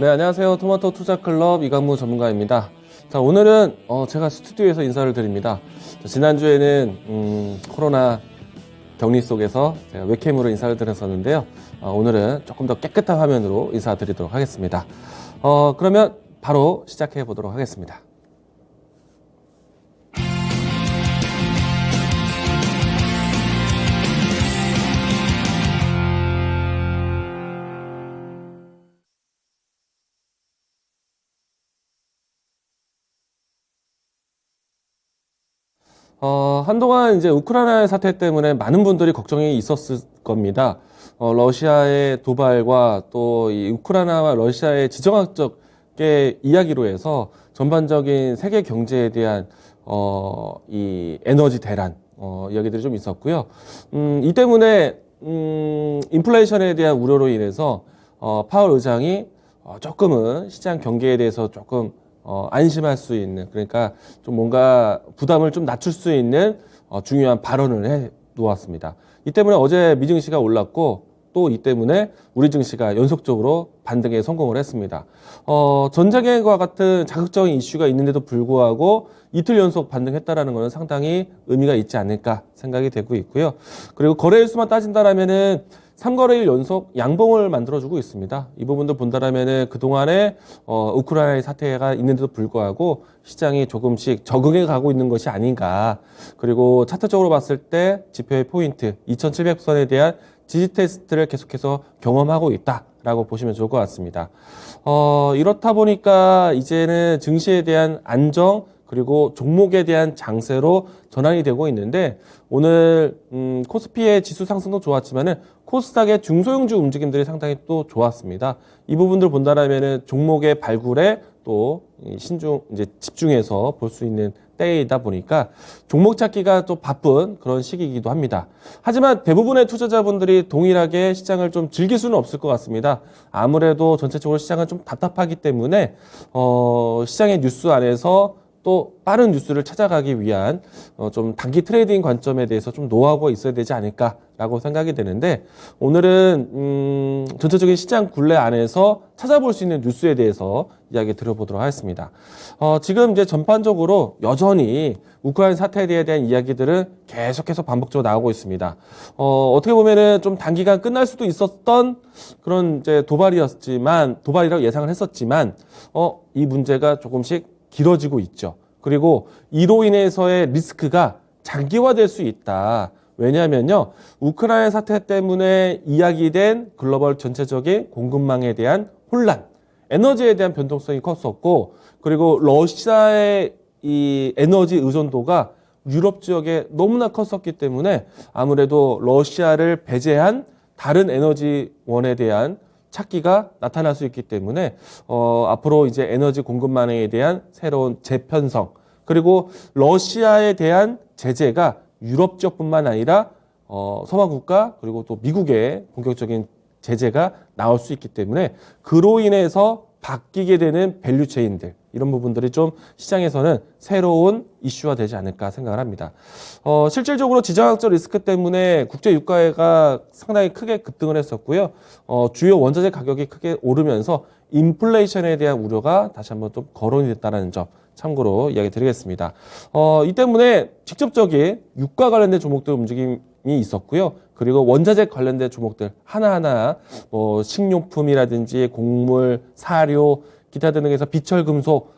네, 안녕하세요. 토마토 투자클럽 이강무 전문가입니다. 자, 오늘은 제가 스튜디오에서 인사를 드립니다. 자, 지난주에는 코로나 격리 속에서 제가 웹캠으로 인사를 드렸었는데요. 오늘은 조금 더 깨끗한 화면으로 인사드리도록 하겠습니다. 그러면 바로 시작해 보도록 하겠습니다. 한동안 이제 우크라이나 사태 때문에 많은 분들이 걱정이 있었을 겁니다. 러시아의 도발과 또 이 우크라이나와 러시아의 지정학적의 이야기로 해서 전반적인 세계 경제에 대한 이 에너지 대란 이야기들이 좀 있었고요. 이 때문에 인플레이션에 대한 우려로 인해서 파월 의장이 조금은 시장 경계에 대해서 조금 안심할 수 있는, 그러니까 좀 뭔가 부담을 좀 낮출 수 있는 중요한 발언을 해 놓았습니다. 이 때문에 어제 미 증시가 올랐고 또 이 때문에 우리 증시가 연속적으로 반등에 성공을 했습니다. 전쟁과 같은 자극적인 이슈가 있는데도 불구하고 이틀 연속 반등했다라는 것은 상당히 의미가 있지 않을까 생각이 되고 있고요. 그리고 거래일 수만 따진다라면은 3거래일 연속 양봉을 만들어주고 있습니다. 이 부분도 본다라면은 그동안에 우크라이나 사태가 있는데도 불구하고 시장이 조금씩 적응해 가고 있는 것이 아닌가. 그리고 차트적으로 봤을 때 지표의 포인트 2700선에 대한 지지 테스트를 계속해서 경험하고 있다라고 보시면 좋을 것 같습니다. 이렇다 보니까 이제는 증시에 대한 안정 그리고 종목에 대한 장세로 전환이 되고 있는데, 오늘 코스피의 지수 상승도 좋았지만은 코스닥의 중소형주 움직임들이 상당히 또 좋았습니다. 이 부분들 본다라면은 종목의 발굴에 또 신중 이제 집중해서 볼 수 있는 때이다 보니까 종목 찾기가 또 바쁜 그런 시기이기도 합니다. 하지만 대부분의 투자자분들이 동일하게 시장을 좀 즐길 수는 없을 것 같습니다. 아무래도 전체적으로 시장은 좀 답답하기 때문에 시장의 뉴스 안에서 또 빠른 뉴스를 찾아가기 위한 좀 단기 트레이딩 관점에 대해서 좀 노하우가 있어야 되지 않을까라고 생각이 되는데, 오늘은 전체적인 시장 굴레 안에서 찾아볼 수 있는 뉴스에 대해서 이야기 드려보도록 하겠습니다. 지금 이제 전반적으로 여전히 우크라이나 사태에 대한 이야기들은 계속해서 반복적으로 나오고 있습니다. 어떻게 보면은 좀 단기간 끝날 수도 있었던 그런 이제 도발이라고 예상을 했었지만 이 문제가 조금씩 길어지고 있죠. 그리고 이로 인해서의 리스크가 장기화될 수 있다. 왜냐하면요, 우크라이나 사태 때문에 이야기된 글로벌 전체적인 공급망에 대한 혼란, 에너지에 대한 변동성이 컸었고, 그리고 러시아의 이 에너지 의존도가 유럽 지역에 너무나 컸었기 때문에 아무래도 러시아를 배제한 다른 에너지원에 대한 찾기가 나타날 수 있기 때문에 앞으로 이제 에너지 공급망에 대한 새로운 재편성, 그리고 러시아에 대한 제재가 유럽 지역뿐만 아니라 서방국가 그리고 또 미국의 본격적인 제재가 나올 수 있기 때문에 그로 인해서 바뀌게 되는 밸류체인들, 이런 부분들이 좀 시장에서는 새로운 이슈가 되지 않을까 생각을 합니다. 실질적으로 지정학적 리스크 때문에 국제 유가가 상당히 크게 급등을 했었고요. 주요 원자재 가격이 크게 오르면서 인플레이션에 대한 우려가 다시 한번 좀 거론이 됐다는 점 참고로 이야기 드리겠습니다. 이 때문에 직접적인 유가 관련된 종목들 움직임이 있었고요. 그리고 원자재 관련된 종목들 하나하나 식료품이라든지 곡물, 사료, 기타 등등에서 비철금속,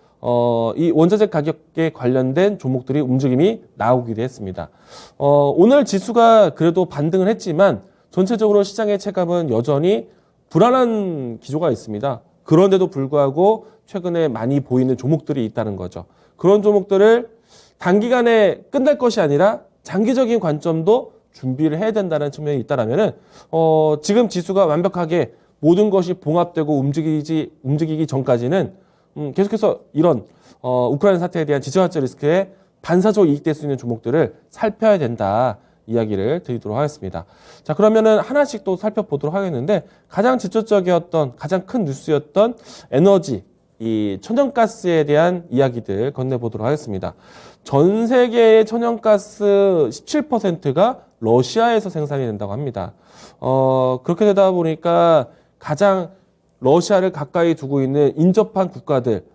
이 원자재 가격에 관련된 종목들이 움직임이 나오기도 했습니다. 오늘 지수가 그래도 반등을 했지만 전체적으로 시장의 체감은 여전히 불안한 기조가 있습니다. 그런데도 불구하고 최근에 많이 보이는 종목들이 있다는 거죠. 그런 종목들을 단기간에 끝날 것이 아니라 장기적인 관점도 준비를 해야 된다는 측면이 있다라면은 지금 지수가 완벽하게 모든 것이 봉합되고 움직이기 전까지는 계속해서 이런 우크라이나 사태에 대한 지정학적 리스크에 반사적으로 이익될 수 있는 종목들을 살펴야 된다, 이야기를 드리도록 하겠습니다. 자, 그러면은 하나씩 또 살펴보도록 하겠는데, 가장 직접적이었던 가장 큰 뉴스였던 에너지, 이 천연가스에 대한 이야기들 건네보도록 하겠습니다. 전 세계의 천연가스 17%가 러시아에서 생산이 된다고 합니다. 그렇게 되다 보니까 가장 러시아를 가까이 두고 있는 인접한 국가들,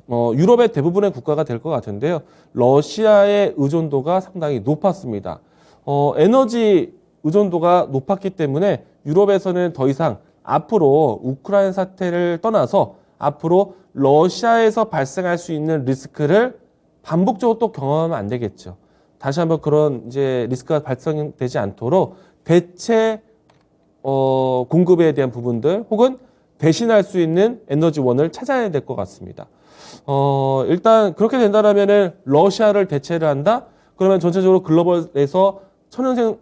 유럽의 대부분의 국가가 될 것 같은데요. 러시아의 의존도가 상당히 높았습니다. 에너지 의존도가 높았기 때문에 유럽에서는 더 이상 앞으로 우크라이나 사태를 떠나서 앞으로 러시아에서 발생할 수 있는 리스크를 반복적으로 또 경험하면 안 되겠죠. 다시 한번 그런 이제 리스크가 발생되지 않도록 대체 공급에 대한 부분들 혹은 대신할 수 있는 에너지원을 찾아야 될 것 같습니다. 일단 그렇게 된다면은 러시아를 대체를 한다? 그러면 전체적으로 글로벌에서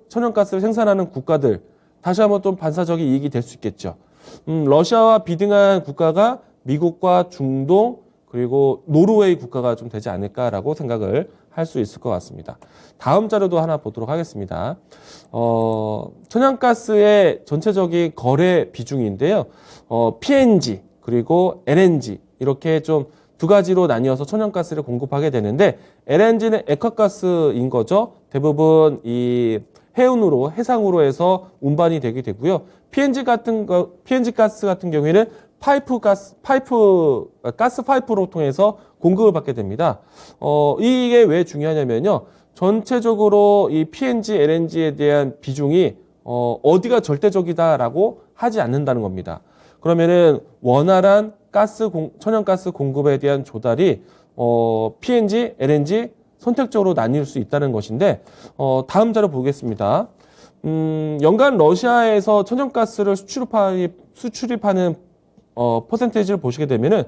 천연가스를 생산하는 국가들 다시 한번 좀 반사적인 이익이 될 수 있겠죠. 러시아와 비등한 국가가 미국과 중동 그리고 노르웨이 국가가 좀 되지 않을까라고 생각을 할 수 있을 것 같습니다. 다음 자료도 하나 보도록 하겠습니다. 천연가스의 전체적인 거래 비중인데요. PNG 그리고 LNG 이렇게 좀 두 가지로 나뉘어서 천연가스를 공급하게 되는데 LNG는 액화가스인 거죠. 대부분 이 해운으로 해상으로 해서 운반이 되게 되고요. PNG 가스 같은 경우에는 가스 파이프로 통해서 공급을 받게 됩니다. 이게 왜 중요하냐면요. 전체적으로 이 PNG, LNG에 대한 비중이 어디가 절대적이다라고 하지 않는다는 겁니다. 그러면은 원활한 천연가스 공급에 대한 조달이 PNG, LNG 선택적으로 나뉠 수 있다는 것인데 다음 자료 보겠습니다. 연간 러시아에서 천연가스를 수출입하는 퍼센테이지를 보시게 되면은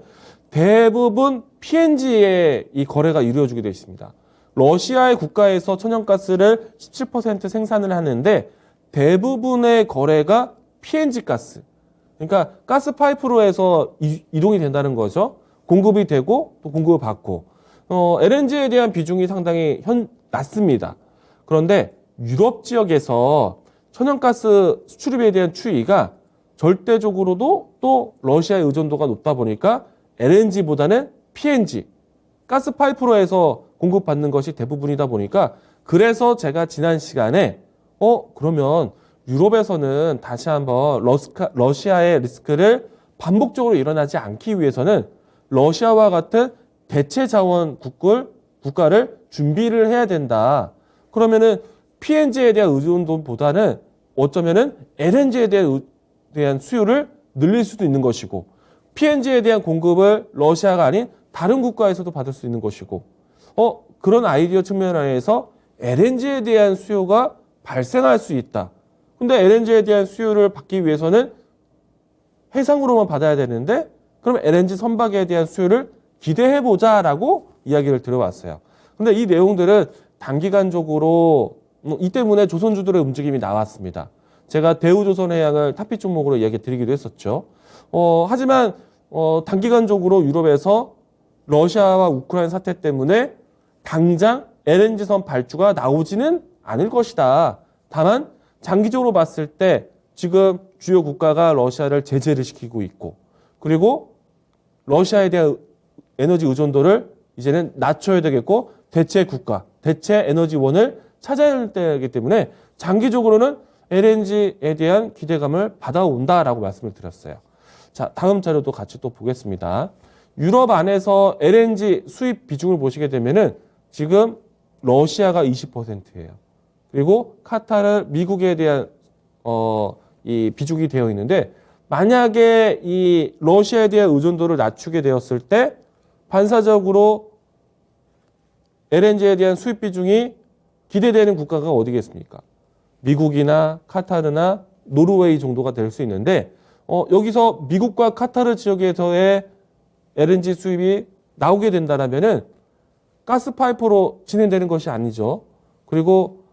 대부분 PNG의 이 거래가 이루어지게 되어 있습니다. 러시아의 국가에서 천연가스를 17% 생산을 하는데 대부분의 거래가 PNG 가스. 그러니까 가스 파이프로 해서 이동이 된다는 거죠. 공급이 되고 또 공급을 받고. LNG에 대한 비중이 상당히 낮습니다. 그런데 유럽 지역에서 천연가스 수출입에 대한 추이가 절대적으로도 또 러시아의 의존도가 높다 보니까 LNG보다는 PNG, 가스 파이프로 해서 공급받는 것이 대부분이다 보니까 그래서 제가 지난 시간에 그러면 유럽에서는 다시 한번 러시아의 리스크를 반복적으로 일어나지 않기 위해서는 러시아와 같은 대체 자원 국가를 준비를 해야 된다. 그러면은 PNG에 대한 의존도보다는 어쩌면은 LNG에 대한 수요를 늘릴 수도 있는 것이고 PNG에 대한 공급을 러시아가 아닌 다른 국가에서도 받을 수 있는 것이고 그런 아이디어 측면에서 LNG에 대한 수요가 발생할 수 있다. 근데 LNG에 대한 수요를 받기 위해서는 해상으로만 받아야 되는데 그럼 LNG 선박에 대한 수요를 기대해보자라고 이야기를 들어왔어요. 근데 이 내용들은 단기간적으로 이 때문에 조선주들의 움직임이 나왔습니다. 제가 대우조선해양을 탑픽 종목으로 이야기 드리기도 했었죠. 하지만 단기간적으로 유럽에서 러시아와 우크라이나 사태 때문에 당장 LNG선 발주가 나오지는 않을 것이다. 다만 장기적으로 봤을 때 지금 주요 국가가 러시아를 제재를 시키고 있고 그리고 러시아에 대한 에너지 의존도를 이제는 낮춰야 되겠고 대체 국가, 대체 에너지원을 찾아야 되기 때문에 장기적으로는 LNG에 대한 기대감을 받아온다라고 말씀을 드렸어요. 자, 다음 자료도 같이 또 보겠습니다. 유럽 안에서 LNG 수입 비중을 보시게 되면은 지금 러시아가 20%예요. 그리고 카타르, 미국에 대한 이 비중이 되어 있는데 만약에 이 러시아에 대한 의존도를 낮추게 되었을 때 반사적으로 LNG에 대한 수입 비중이 기대되는 국가가 어디겠습니까? 미국이나 카타르나 노르웨이 정도가 될 수 있는데 여기서 미국과 카타르 지역에서의 LNG 수입이 나오게 된다면은 가스 파이프로 진행되는 것이 아니죠. 그리고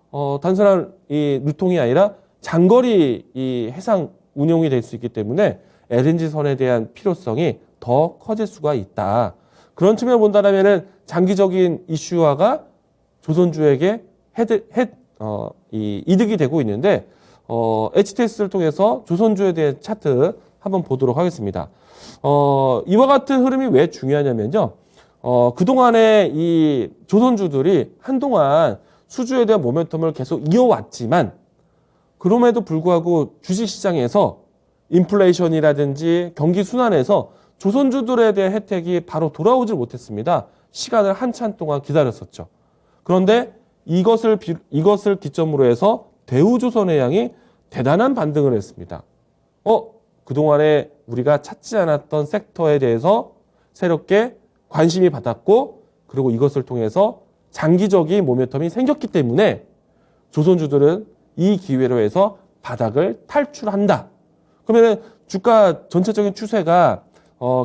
단순한 이 유통이 아니라 장거리 이 해상 운용이 될 수 있기 때문에 LNG 선에 대한 필요성이 더 커질 수가 있다. 그런 측면을 본다면은 장기적인 이슈화가 조선주에게 이득이 되고 있는데 HTS를 통해서 조선주에 대한 차트 한번 보도록 하겠습니다. 이와 같은 흐름이 왜 중요하냐면요. 그동안에 이 조선주들이 한동안 수주에 대한 모멘텀을 계속 이어왔지만 그럼에도 불구하고 주식시장에서 인플레이션이라든지 경기 순환에서 조선주들에 대한 혜택이 바로 돌아오질 못했습니다. 시간을 한참 동안 기다렸었죠. 그런데 이것을 기점으로 해서 대우조선해양이 대단한 반등을 했습니다. 그동안에 우리가 찾지 않았던 섹터에 대해서 새롭게 관심이 받았고, 그리고 이것을 통해서 장기적인 모멘텀이 생겼기 때문에 조선주들은 이 기회로 해서 바닥을 탈출한다. 그러면 주가 전체적인 추세가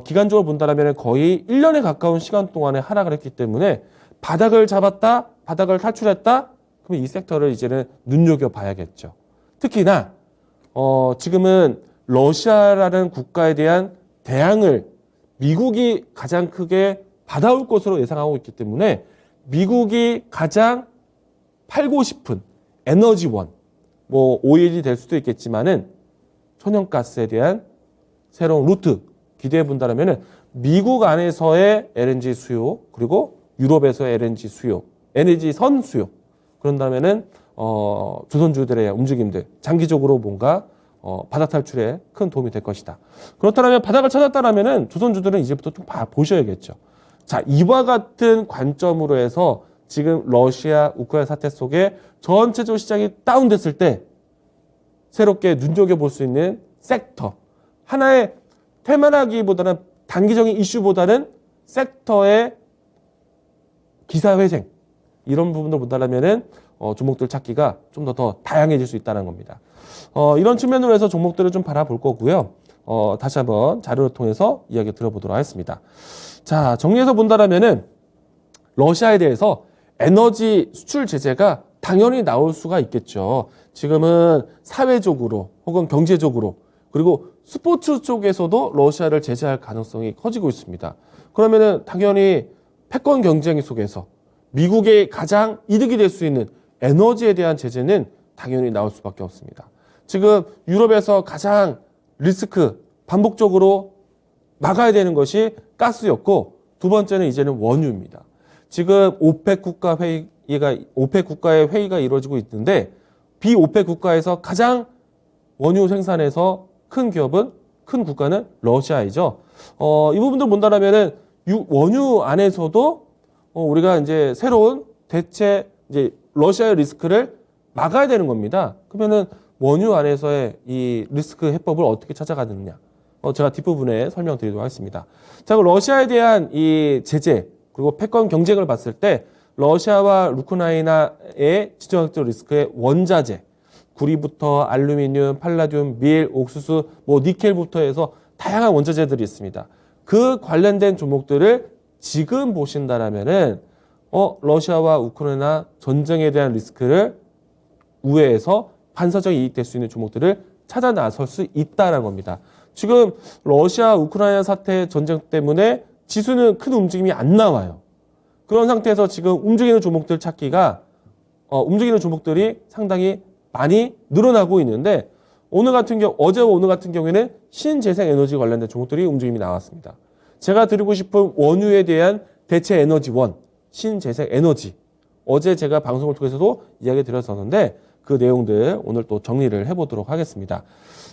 기간적으로 본다면 거의 1년에 가까운 시간 동안에 하락을 했기 때문에 바닥을 잡았다, 바닥을 탈출했다, 그러면 이 섹터를 이제는 눈여겨봐야겠죠. 특히나 지금은 러시아라는 국가에 대한 대항을 미국이 가장 크게 받아올 것으로 예상하고 있기 때문에 미국이 가장 팔고 싶은 에너지원, 뭐 오일이 될 수도 있겠지만은 천연가스에 대한 새로운 루트 기대해 본다면 미국 안에서의 LNG 수요, 그리고 유럽에서의 LNG 수요, 에너지 선 수요, 그런다면은 조선주들의 움직임들 장기적으로 뭔가 바닥 탈출에 큰 도움이 될 것이다. 그렇다면 바닥을 찾았다라면은 조선주들은 이제부터 좀 보셔야겠죠. 자, 이와 같은 관점으로 해서 지금 러시아 우크라이나 사태 속에 전체적으로 시장이 다운됐을 때 새롭게 눈여겨볼 수 있는 섹터, 하나의 테마라기보다는 단기적인 이슈보다는 섹터의 기사회생, 이런 부분을 본다면은 종목들 찾기가 좀 더 다양해질 수 있다는 겁니다. 이런 측면으로 해서 종목들을 좀 바라볼 거고요. 다시 한번 자료를 통해서 이야기 들어보도록 하겠습니다. 자, 정리해서 본다면은 러시아에 대해서 에너지 수출 제재가 당연히 나올 수가 있겠죠. 지금은 사회적으로 혹은 경제적으로, 그리고 스포츠 쪽에서도 러시아를 제재할 가능성이 커지고 있습니다. 그러면은 당연히 패권 경쟁 속에서 미국의 가장 이득이 될 수 있는 에너지에 대한 제재는 당연히 나올 수밖에 없습니다. 지금 유럽에서 가장 리스크 반복적으로 막아야 되는 것이 가스였고, 두 번째는 이제는 원유입니다. 지금 오펙 국가의 회의가 이루어지고 있는데, 비오펙 국가에서 가장 원유 생산에서 큰 기업은, 큰 국가는 러시아이죠. 이 부분들 본다면은 원유 안에서도 우리가 이제 새로운 대체, 이제 러시아의 리스크를 막아야 되는 겁니다. 그러면은 원유 안에서의 이 리스크 해법을 어떻게 찾아가느냐? 제가 뒷부분에 설명드리도록 하겠습니다. 자, 러시아에 대한 이 제재, 그리고 패권 경쟁을 봤을 때 러시아와 우크라이나의 지정학적 리스크의 원자재, 구리부터 알루미늄, 팔라듐, 밀, 옥수수, 뭐 니켈부터 해서 다양한 원자재들이 있습니다. 그 관련된 종목들을 지금 보신다라면은 러시아와 우크라이나 전쟁에 대한 리스크를 우회해서 반사적 이익 될 수 있는 종목들을 찾아 나설 수 있다는 겁니다. 지금 러시아 우크라이나 사태 전쟁 때문에 지수는 큰 움직임이 안 나와요. 그런 상태에서 지금 움직이는 종목들 찾기가 움직이는 종목들이 상당히 많이 늘어나고 있는데, 어제와 오늘 같은 경우에는 신재생 에너지 관련된 종목들이 움직임이 나왔습니다. 제가 드리고 싶은 원유에 대한 대체 에너지원, 신재생 에너지, 어제 제가 방송을 통해서도 이야기 드렸었는데 그 내용들 오늘 또 정리를 해보도록 하겠습니다.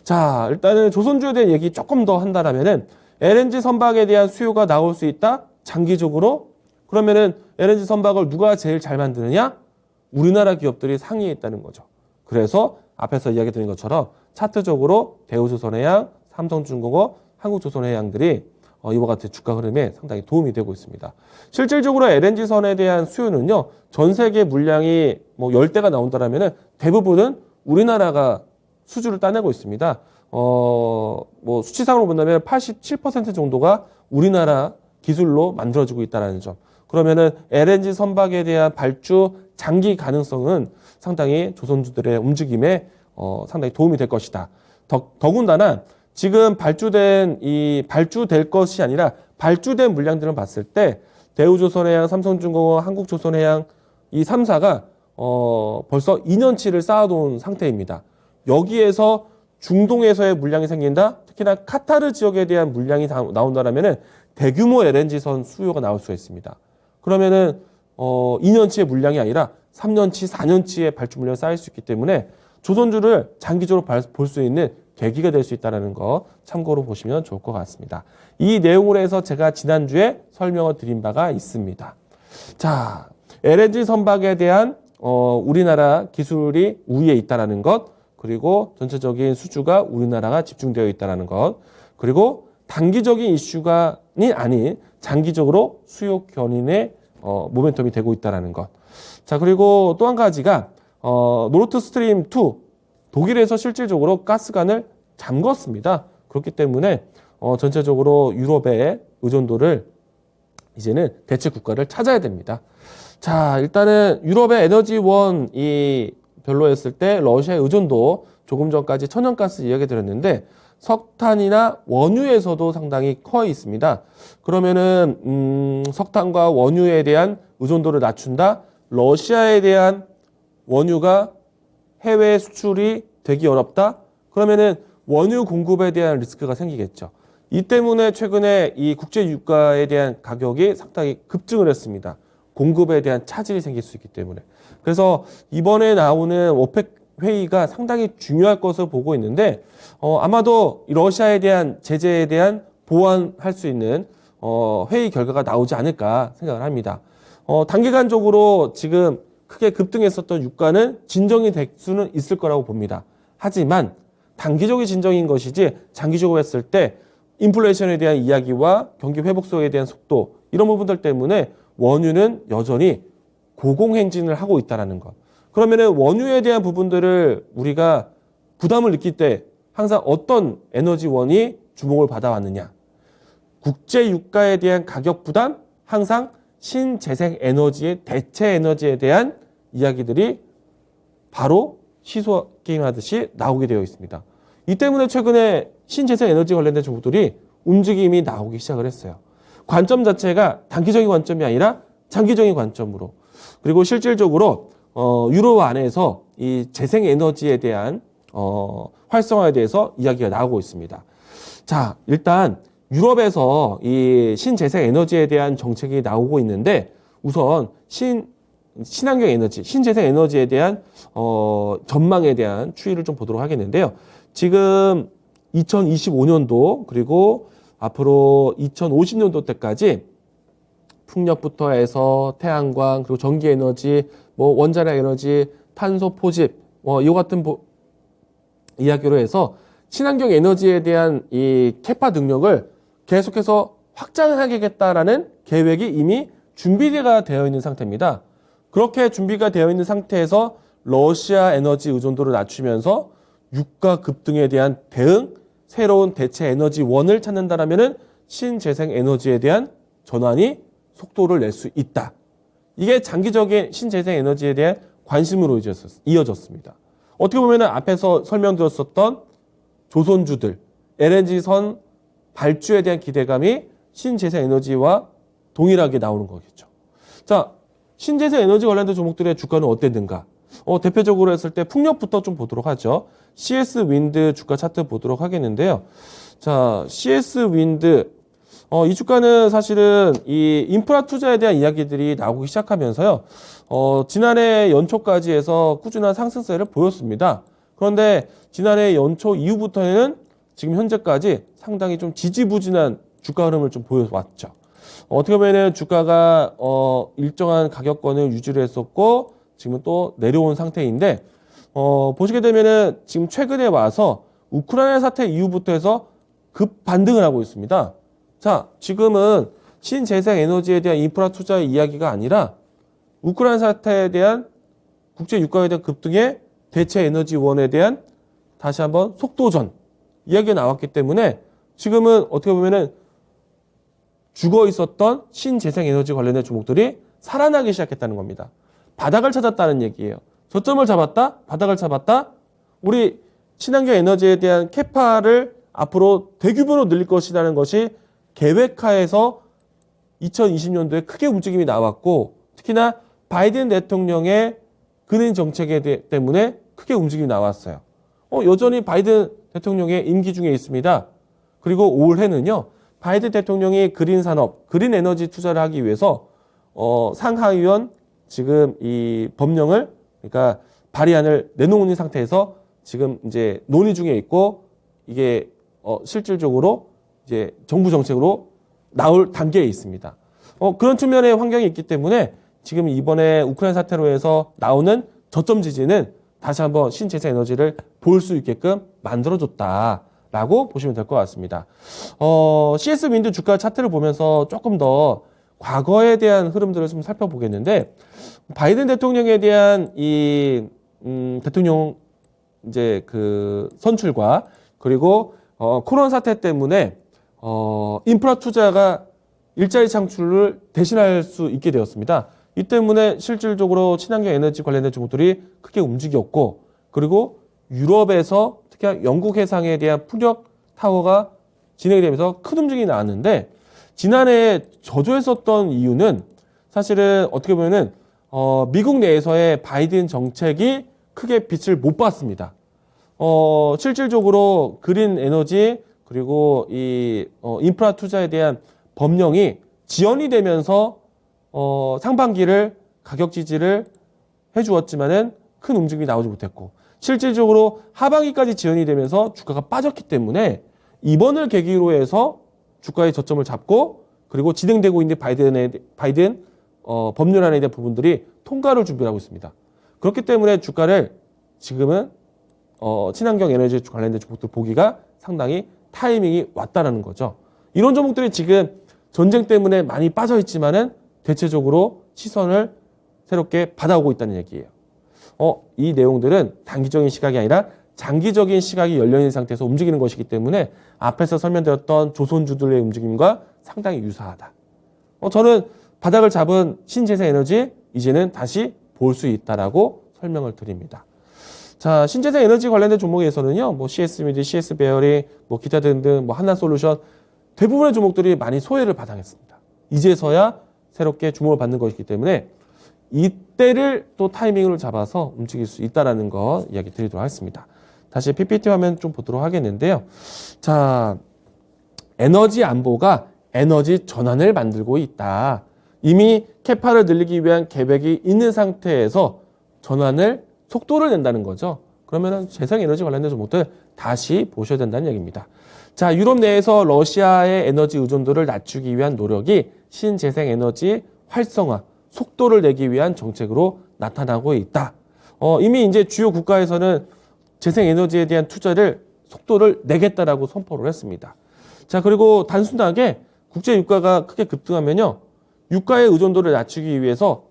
자, 일단은 조선주에 대한 얘기 조금 더 한다라면은 LNG 선박에 대한 수요가 나올 수 있다. 장기적으로. 그러면은 LNG 선박을 누가 제일 잘 만드느냐? 우리나라 기업들이 상위에 있다는 거죠. 그래서 앞에서 이야기 드린 것처럼 차트적으로 대우조선해양, 삼성중공업, 한국조선해양들이 이와 같은 주가 흐름에 상당히 도움이 되고 있습니다. 실질적으로 LNG선에 대한 수요는요, 전 세계 물량이 뭐 10대가 나온다라면은 대부분은 우리나라가 수주를 따내고 있습니다. 뭐 수치상으로 본다면 87% 정도가 우리나라 기술로 만들어지고 있다는 점. 그러면은 LNG 선박에 대한 발주 장기 가능성은 상당히 조선주들의 움직임에 상당히 도움이 될 것이다. 더군다나 지금 발주될 것이 아니라 발주된 물량들을 봤을 때 대우조선해양, 삼성중공업, 한국조선해양 이 3사가 벌써 2년치를 쌓아놓은 상태입니다. 여기에서 중동에서의 물량이 생긴다? 특히나 카타르 지역에 대한 물량이 나온다라면은 대규모 LNG선 수요가 나올 수가 있습니다. 그러면은 2년치의 물량이 아니라 3년치, 4년치의 발주 물량이 쌓일 수 있기 때문에 조선주를 장기적으로 볼 수 있는 계기가 될 수 있다는 거 참고로 보시면 좋을 것 같습니다. 이 내용으로 해서 제가 지난주에 설명을 드린 바가 있습니다. 자, LNG 선박에 대한 우리나라 기술이 우위에 있다는 것, 그리고 전체적인 수주가 우리나라가 집중되어 있다는 것, 그리고 단기적인 이슈가 아닌 장기적으로 수요 견인의 모멘텀이 되고 있다는 것. 자, 그리고 또 한 가지가 노르트 스트림 2 독일에서 실질적으로 가스관을 잠궜습니다. 그렇기 때문에 전체적으로 유럽의 의존도를 이제는 대체 국가를 찾아야 됩니다. 자, 일단은 유럽의 에너지원이 별로였을 때 러시아의 의존도 조금 전까지 천연가스 이야기 드렸는데 석탄이나 원유에서도 상당히 커 있습니다. 그러면은 석탄과 원유에 대한 의존도를 낮춘다. 러시아에 대한 원유가 해외 수출이 되기 어렵다. 그러면은 원유 공급에 대한 리스크가 생기겠죠. 이 때문에 최근에 이 국제 유가에 대한 가격이 상당히 급증을 했습니다. 공급에 대한 차질이 생길 수 있기 때문에. 그래서 이번에 나오는 오펙 회의가 상당히 중요할 것으로 보고 있는데 아마도 러시아에 대한 제재에 대한 보완할 수 있는 회의 결과가 나오지 않을까 생각을 합니다. 단기간적으로 지금 크게 급등했었던 유가는 진정이 될 수는 있을 거라고 봅니다. 하지만 단기적인 진정인 것이지 장기적으로 했을 때 인플레이션에 대한 이야기와 경기 회복속에 대한 속도 이런 부분들 때문에 원유는 여전히 고공행진을 하고 있다는 것. 그러면은 원유에 대한 부분들을 우리가 부담을 느낄 때 항상 어떤 에너지원이 주목을 받아왔느냐. 국제 유가에 대한 가격 부담, 항상 신재생 에너지의 대체 에너지에 대한 이야기들이 바로 시소 게임 하듯이 나오게 되어 있습니다. 이 때문에 최근에 신재생 에너지 관련된 종목들이 움직임이 나오기 시작을 했어요. 관점 자체가 단기적인 관점이 아니라 장기적인 관점으로. 그리고 실질적으로 유럽 안에서 이 재생 에너지에 대한 활성화에 대해서 이야기가 나오고 있습니다. 자, 일단 유럽에서 이 신재생 에너지에 대한 정책이 나오고 있는데 우선 친환경 에너지, 신재생 에너지에 대한 전망에 대한 추이를 좀 보도록 하겠는데요. 지금 2025년도 그리고 앞으로 2050년도 때까지 풍력부터 해서 태양광 그리고 전기 에너지, 뭐 원자력 에너지, 탄소 포집, 이와 같은 이야기로 해서 친환경 에너지에 대한 이 캐파 능력을 계속해서 확장하겠다라는 계획이 이미 준비가 되어 있는 상태입니다. 그렇게 준비가 되어 있는 상태에서 러시아 에너지 의존도를 낮추면서 유가 급등에 대한 대응, 새로운 대체 에너지원을 찾는다라면은 신재생 에너지에 대한 전환이 속도를 낼 수 있다. 이게 장기적인 신재생 에너지에 대한 관심으로 이어졌습니다. 어떻게 보면은 앞에서 설명드렸었던 조선주들, LNG선 발주에 대한 기대감이 신재생 에너지와 동일하게 나오는 거겠죠. 자, 신재생 에너지 관련된 종목들의 주가는 어땠는가? 대표적으로 했을 때 풍력부터 좀 보도록 하죠. CS 윈드 주가 차트 보도록 하겠는데요. 자, CS 윈드 이 주가는 사실은 이 인프라 투자에 대한 이야기들이 나오기 시작하면서요. 지난해 연초까지 해서 꾸준한 상승세를 보였습니다. 그런데 지난해 연초 이후부터는 지금 현재까지 상당히 좀 지지부진한 주가 흐름을 좀 보여왔죠. 어떻게 보면 주가가 일정한 가격권을 유지를 했었고 지금 또 내려온 상태인데 보시게 되면은 지금 최근에 와서 우크라이나 사태 이후부터 해서 급 반등을 하고 있습니다. 자, 지금은 신재생 에너지에 대한 인프라 투자의 이야기가 아니라 우크라이나 사태에 대한 국제 유가에 대한 급등의 대체 에너지원에 대한 다시 한번 속도전 이야기가 나왔기 때문에 지금은 어떻게 보면은 죽어 있었던 신재생 에너지 관련된 종목들이 살아나기 시작했다는 겁니다. 바닥을 찾았다는 얘기예요. 저점을 잡았다, 바닥을 잡았다. 우리 친환경 에너지에 대한 캐파를 앞으로 대규모로 늘릴 것이라는 것이 계획하에서 2020년도에 크게 움직임이 나왔고 특히나 바이든 대통령의 근인 정책에 때문에 크게 움직임이 나왔어요. 여전히 바이든 대통령의 임기 중에 있습니다. 그리고 올해는요. 바이든 대통령이 그린 산업, 그린 에너지 투자를 하기 위해서 상하위원 지금 이 법령을 그러니까 발의안을 내놓은 상태에서 지금 이제 논의 중에 있고 이게 실질적으로 이제 정부 정책으로 나올 단계에 있습니다. 그런 측면의 환경이 있기 때문에 지금 이번에 우크라이나 사태로 해서 나오는 저점 지지는 다시 한번 신재생 에너지를 볼 수 있게끔 만들어줬다라고 보시면 될 것 같습니다. CS 윈드 주가 차트를 보면서 조금 더 과거에 대한 흐름들을 좀 살펴보겠는데, 바이든 대통령에 대한 이 대통령 이제 그 선출과 그리고 코로나 사태 때문에 인프라 투자가 일자리 창출을 대신할 수 있게 되었습니다. 이 때문에 실질적으로 친환경 에너지 관련된 종목들이 크게 움직였고, 그리고 유럽에서 특히 영국 해상에 대한 풍력 타워가 진행이 되면서 큰 움직임이 나왔는데, 지난해 저조했었던 이유는 사실은 어떻게 보면은 미국 내에서의 바이든 정책이 크게 빛을 못 봤습니다. 실질적으로 그린 에너지 그리고 이 인프라 투자에 대한 법령이 지연이 되면서 상반기를 가격 지지를 해주었지만은 큰 움직임이 나오지 못했고, 실질적으로 하반기까지 지연이 되면서 주가가 빠졌기 때문에 이번을 계기로 해서 주가의 저점을 잡고, 그리고 진행되고 있는 바이든 법률안에 대한 부분들이 통과를 준비하고 있습니다. 그렇기 때문에 주가를 지금은 친환경 에너지 관련된 종목들 보기가 상당히 타이밍이 왔다라는 거죠. 이런 종목들이 지금 전쟁 때문에 많이 빠져 있지만은 대체적으로 시선을 새롭게 받아오고 있다는 얘기예요. 이 내용들은 단기적인 시각이 아니라 장기적인 시각이 열려있는 상태에서 움직이는 것이기 때문에 앞에서 설명드렸던 조선주들의 움직임과 상당히 유사하다. 저는 바닥을 잡은 신재생 에너지 이제는 다시 볼 수 있다라고 설명을 드립니다. 자, 신재생 에너지 관련된 종목에서는요, 뭐 CS 미드, CS 베어링, 뭐 기타 등등, 뭐 한나솔루션 대부분의 종목들이 많이 소외를 받아냈습니다. 이제서야 새롭게 주목을 받는 것이기 때문에 이때를 또 타이밍을 잡아서 움직일 수 있다라는 거 이야기 드리도록 하겠습니다. 다시 PPT 화면 좀 보도록 하겠는데요. 자, 에너지 안보가 에너지 전환을 만들고 있다. 이미 캐파를 늘리기 위한 계획이 있는 상태에서 전환을 속도를 낸다는 거죠. 그러면은 재생에너지 관련된 종목들 다시 보셔야 된다는 얘기입니다. 자, 유럽 내에서 러시아의 에너지 의존도를 낮추기 위한 노력이 신재생에너지 활성화, 속도를 내기 위한 정책으로 나타나고 있다. 이미 이제 주요 국가에서는 재생에너지에 대한 투자를 속도를 내겠다라고 선포를 했습니다. 자, 그리고 단순하게 국제 유가가 크게 급등하면요, 유가의 의존도를 낮추기 위해서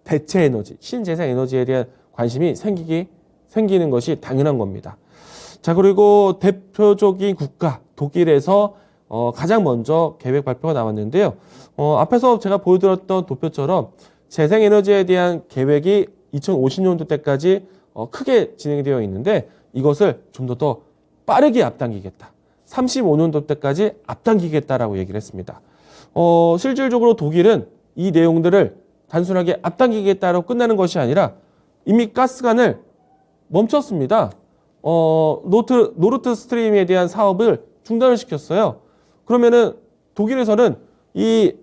대체 에너지, 신재생 에너지에 대한 관심이 생기는 것이 당연한 겁니다. 자, 그리고 대표적인 국가 독일에서 가장 먼저 계획 발표가 나왔는데요. 앞에서 제가 보여드렸던 도표처럼 재생에너지에 대한 계획이 2050년도 때까지 크게 진행되어 있는데, 이것을 좀 더 빠르게 앞당기겠다. 35년도 때까지 앞당기겠다라고 얘기를 했습니다. 실질적으로 독일은 이 내용들을 단순하게 앞당기겠다라고 끝나는 것이 아니라 이미 가스관을 멈췄습니다. 노르트 스트림에 대한 사업을 중단을 시켰어요. 그러면은 독일에서는 이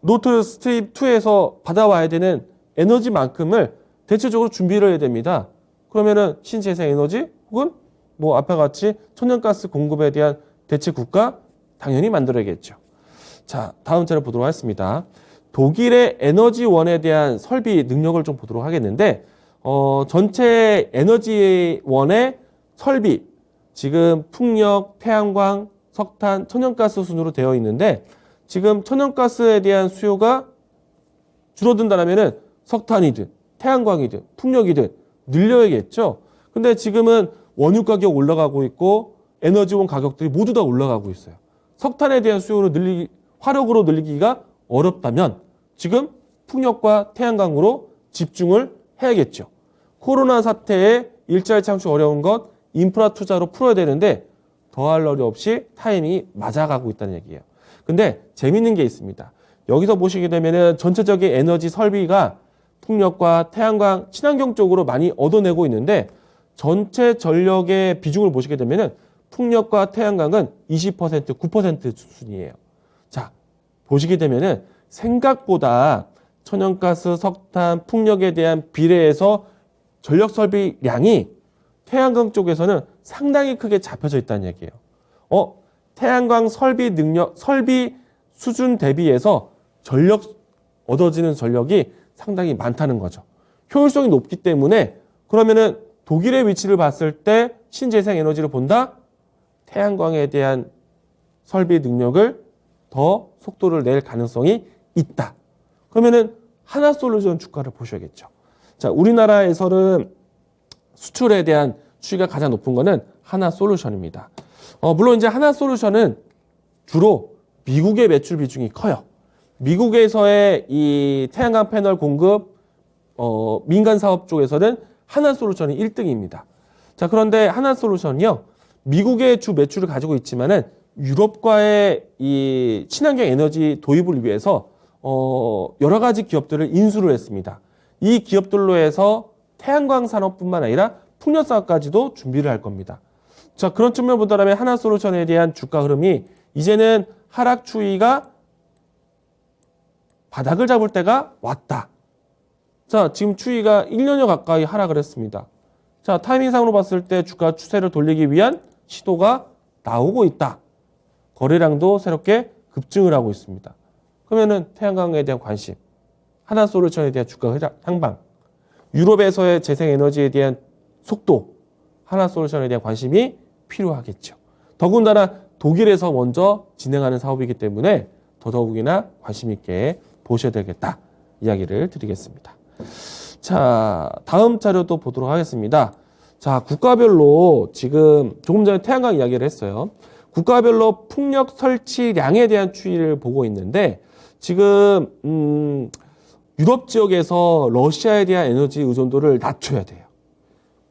노르트 스트림 2에서 받아와야 되는 에너지만큼을 대체적으로 준비를 해야 됩니다. 그러면은 신재생 에너지 혹은 뭐 앞에 같이 천연가스 공급에 대한 대체 국가 당연히 만들어야겠죠. 자, 다음 차례 보도록 하겠습니다. 독일의 에너지원에 대한 설비 능력을 좀 보도록 하겠는데, 전체 에너지원의 설비, 지금 풍력, 태양광, 석탄, 천연가스 순으로 되어 있는데, 지금 천연가스에 대한 수요가 줄어든다면은 석탄이든 태양광이든 풍력이든 늘려야겠죠. 근데 지금은 원유 가격 올라가고 있고 에너지원 가격들이 모두 다 올라가고 있어요. 석탄에 대한 수요를 화력으로 늘리기가 어렵다면 지금 풍력과 태양광으로 집중을 해야겠죠. 코로나 사태에 일자리 창출 어려운 것 인프라 투자로 풀어야 되는데 더할 나위 없이 타이밍이 맞아가고 있다는 얘기예요. 근데 재밌는 게 있습니다. 여기서 보시게 되면은 전체적인 에너지 설비가 풍력과 태양광, 친환경 쪽으로 많이 얻어내고 있는데, 전체 전력의 비중을 보시게 되면은 풍력과 태양광은 20%, 9% 수준이에요. 자, 보시게 되면은 생각보다 천연가스, 석탄, 풍력에 대한 비례해서 전력 설비량이 태양광 쪽에서는 상당히 크게 잡혀져 있다는 얘기예요. 태양광 설비 수준 대비해서 얻어지는 전력이 상당히 많다는 거죠. 효율성이 높기 때문에 그러면은 독일의 위치를 봤을 때 신재생 에너지를 본다? 태양광에 대한 설비 능력을 더 속도를 낼 가능성이 있다. 그러면은 하나솔루션 주가를 보셔야겠죠. 자, 우리나라에서는 수출에 대한 수위가 가장 높은 거는 하나솔루션입니다. 물론 이제 하나솔루션은 주로 미국의 매출 비중이 커요. 미국에서의 이 태양광 패널 공급 민간 사업 쪽에서는 하나솔루션이 1등입니다. 자, 그런데 하나솔루션이요, 미국의 주 매출을 가지고 있지만은 유럽과의 이 친환경 에너지 도입을 위해서 여러 가지 기업들을 인수를 했습니다. 이 기업들로 해서 태양광 산업뿐만 아니라 풍력 사업까지도 준비를 할 겁니다. 자, 그런 측면을 본다면 하나솔루션에 대한 주가 흐름이 이제는 하락 추이가 바닥을 잡을 때가 왔다. 자, 지금 추이가 1년여 가까이 하락을 했습니다. 자, 타이밍상으로 봤을 때 주가 추세를 돌리기 위한 시도가 나오고 있다. 거래량도 새롭게 급증을 하고 있습니다. 그러면은 태양광에 대한 관심, 하나솔루션에 대한 주가 향방, 유럽에서의 재생에너지에 대한 속도, 하나솔루션에 대한 관심이 필요하겠죠. 더군다나 독일에서 먼저 진행하는 사업이기 때문에 더더욱이나 관심 있게 보셔야 되겠다. 이야기를 드리겠습니다. 자, 다음 자료도 보도록 하겠습니다. 자, 국가별로 지금 조금 전에 태양광 이야기를 했어요. 국가별로 풍력 설치량에 대한 추이를 보고 있는데 지금 유럽 지역에서 러시아에 대한 에너지 의존도를 낮춰야 돼요.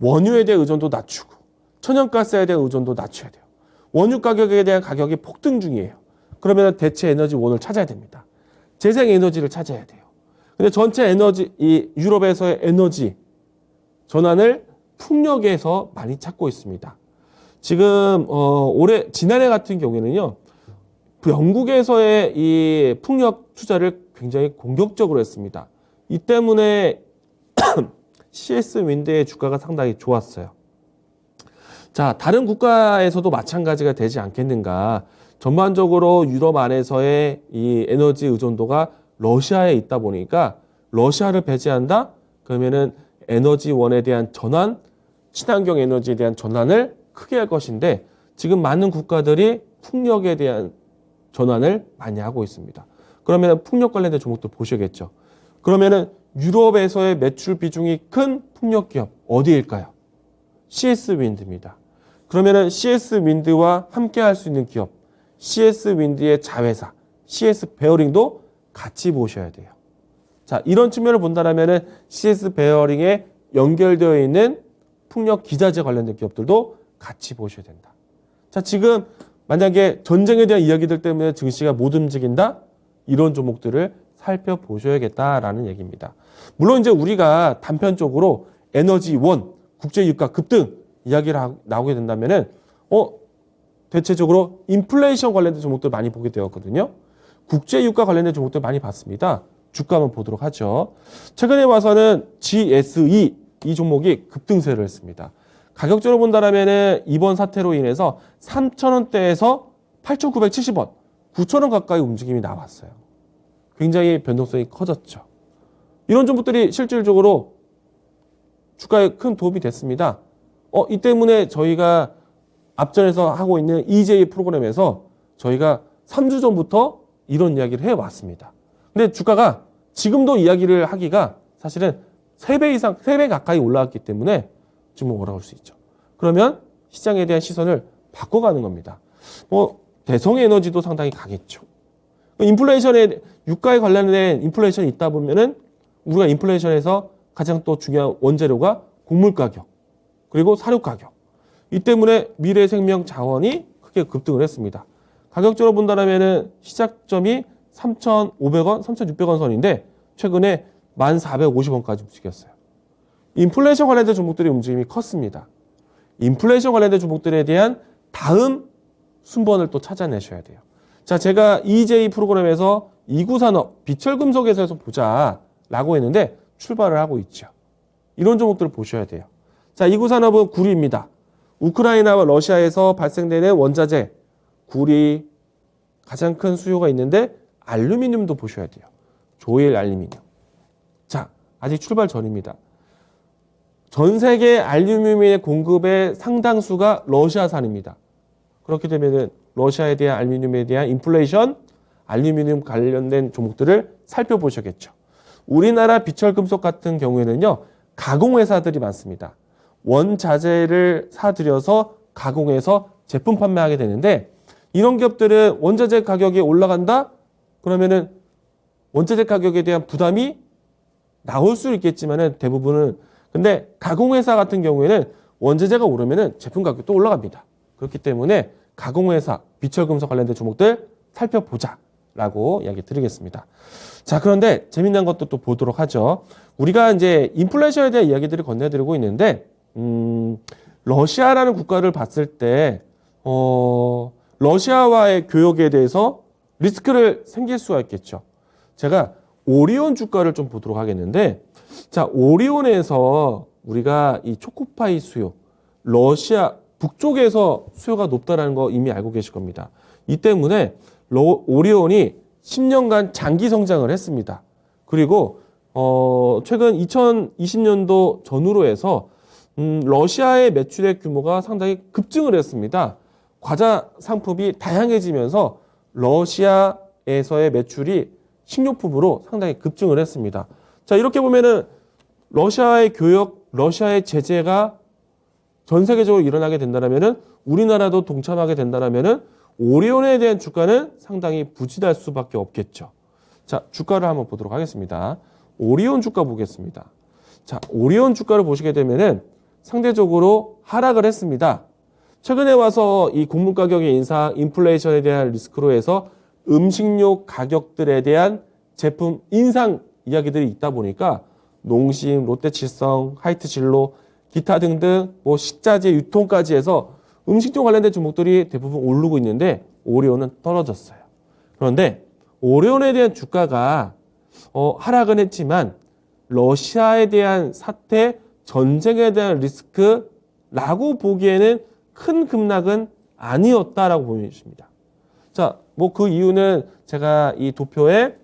원유에 대한 의존도 낮추고 천연가스에 대한 의존도 낮춰야 돼요. 원유 가격에 대한 가격이 폭등 중이에요. 그러면 대체 에너지원을 찾아야 됩니다. 재생 에너지를 찾아야 돼요. 근데 전체 에너지, 이 유럽에서의 에너지 전환을 풍력에서 많이 찾고 있습니다. 지금 지난해 같은 경우에는요, 영국에서의 이 풍력 투자를 굉장히 공격적으로 했습니다. 이 때문에 CS 윈드의 주가가 상당히 좋았어요. 자, 다른 국가에서도 마찬가지가 되지 않겠는가. 전반적으로 유럽 안에서의 이 에너지 의존도가 러시아에 있다 보니까 러시아를 배제한다? 그러면은 에너지원에 대한 전환, 친환경 에너지에 대한 전환을 크게 할 것인데 지금 많은 국가들이 풍력에 대한 전환을 많이 하고 있습니다. 그러면 풍력 관련된 종목도 보셔야겠죠. 그러면은 유럽에서의 매출 비중이 큰 풍력 기업 어디일까요? CS 윈드입니다. 그러면은 CS 윈드와 함께 할 수 있는 기업, CS 윈드의 자회사, CS 베어링도 같이 보셔야 돼요. 자, 이런 측면을 본다면은 CS 베어링에 연결되어 있는 풍력 기자재 관련된 기업들도 같이 보셔야 된다. 자, 지금 만약에 전쟁에 대한 이야기들 때문에 증시가 못 움직인다? 이런 종목들을 살펴보셔야겠다라는 얘기입니다. 물론 이제 우리가 단편적으로 에너지원, 국제유가 급등 이야기를 나오게 된다면은 대체적으로 인플레이션 관련된 종목들 많이 보게 되었거든요. 국제유가 관련된 종목들 많이 봤습니다. 주가 한번 보도록 하죠. 최근에 와서는 GSE 이 종목이 급등세를 했습니다. 가격적으로 본다면은 이번 사태로 인해서 3,000원대에서 8,970원, 9,000원 가까이 움직임이 나왔어요. 굉장히 변동성이 커졌죠. 이런 종목들이 실질적으로 주가에 큰 도움이 됐습니다. 이 때문에 저희가 앞전에서 하고 있는 EJ 프로그램에서 저희가 3주 전부터 이런 이야기를 해왔습니다. 근데 주가가 지금도 이야기를 하기가 사실은 3배 이상, 3배 가까이 올라왔기 때문에 지금 올라올 수 있죠. 그러면 시장에 대한 시선을 바꿔가는 겁니다. 대성에너지도 상당히 강했죠. 인플레이션에, 유가에 관련된 인플레이션이 있다 보면은 우리가 인플레이션에서 가장 또 중요한 원재료가 곡물 가격, 그리고 사료 가격. 이 때문에 미래생명 자원이 크게 급등을 했습니다. 가격적으로 본다면은 시작점이 3,500원, 3,600원 선인데 최근에 1,450원까지 움직였어요. 인플레이션 관련된 종목들의 움직임이 컸습니다. 인플레이션 관련된 종목들에 대한 다음 순번을 또 찾아내셔야 돼요. 자, 제가 EJ 프로그램에서 이구산업, 비철금속에서 보자라고 했는데 출발을 하고 있죠. 이런 종목들을 보셔야 돼요. 자, 이구 산업은 구리입니다. 우크라이나와 러시아에서 발생되는 원자재, 구리 가장 큰 수요가 있는데 알루미늄도 보셔야 돼요. 조일 알루미늄. 자, 아직 출발 전입니다. 전 세계 알루미늄의 공급의 상당수가 러시아산입니다. 그렇게 되면은 러시아에 대한 알루미늄에 대한 인플레이션, 알루미늄 관련된 종목들을 살펴보셔야겠죠. 우리나라 비철금속 같은 경우에는요, 가공회사들이 많습니다. 원자재를 사들여서 가공해서 제품 판매하게 되는데, 이런 기업들은 원자재 가격이 올라간다? 그러면은 원자재 가격에 대한 부담이 나올 수 있겠지만은 대부분은, 근데 가공회사 같은 경우에는 원자재가 오르면은 제품 가격도 올라갑니다. 그렇기 때문에 가공회사, 비철금속 관련된 종목들 살펴보자라고 이야기 드리겠습니다. 자, 그런데 재미난 것도 또 보도록 하죠. 우리가 이제 인플레이션에 대한 이야기들을 건네드리고 있는데, 러시아라는 국가를 봤을 때, 러시아와의 교역에 대해서 리스크를 생길 수가 있겠죠. 제가 오리온 주가를 좀 보도록 하겠는데, 자, 오리온에서 우리가 이 초코파이 수요, 러시아 북쪽에서 수요가 높다는 거 이미 알고 계실 겁니다. 이 때문에 오리온이 10년간 장기 성장을 했습니다. 그리고 최근 2020년도 전후로 해서 러시아의 매출액 규모가 상당히 급증을 했습니다. 과자 상품이 다양해지면서 러시아에서의 매출이 식료품으로 상당히 급증을 했습니다. 자, 이렇게 보면은 러시아의 교역, 러시아의 제재가 전 세계적으로 일어나게 된다면은 우리나라도 동참하게 된다면은 오리온에 대한 주가는 상당히 부진할 수밖에 없겠죠. 자, 주가를 한번 보도록 하겠습니다. 오리온 주가 보겠습니다. 자, 오리온 주가를 보시게 되면은 상대적으로 하락을 했습니다. 최근에 와서 이 곡물 가격의 인상, 인플레이션에 대한 리스크로 해서 음식료 가격들에 대한 제품 인상 이야기들이 있다 보니까 농심, 롯데칠성, 하이트진로, 기타 등등 뭐 식자재 유통까지 해서 음식료 관련된 종목들이 대부분 오르고 있는데 오리온은 떨어졌어요. 그런데 오리온에 대한 주가가 하락은 했지만 러시아에 대한 사태, 전쟁에 대한 리스크라고 보기에는 큰 급락은 아니었다라고 보여집니다. 자, 뭐 그 이유는 제가 이 도표에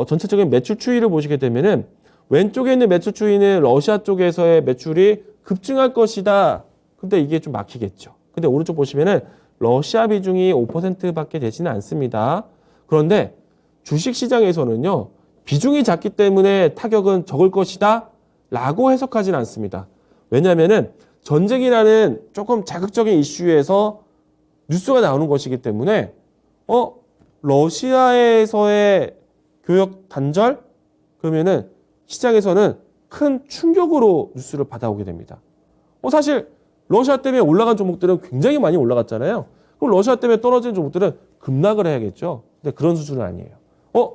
전체적인 매출 추이를 보시게 되면은 왼쪽에 있는 매출 추이는 러시아 쪽에서의 매출이 급증할 것이다. 근데 이게 좀 막히겠죠. 근데 오른쪽 보시면은 러시아 비중이 5%밖에 되지는 않습니다. 그런데 주식시장에서는요, 비중이 작기 때문에 타격은 적을 것이다 라고 해석하지는 않습니다. 왜냐하면은 전쟁이라는 조금 자극적인 이슈에서 뉴스가 나오는 것이기 때문에 러시아에서의 교역 단절? 그러면은 시장에서는 큰 충격으로 뉴스를 받아오게 됩니다. 사실 러시아 때문에 올라간 종목들은 굉장히 많이 올라갔잖아요. 그럼 러시아 때문에 떨어진 종목들은 급락을 해야겠죠. 근데 그런 수준은 아니에요.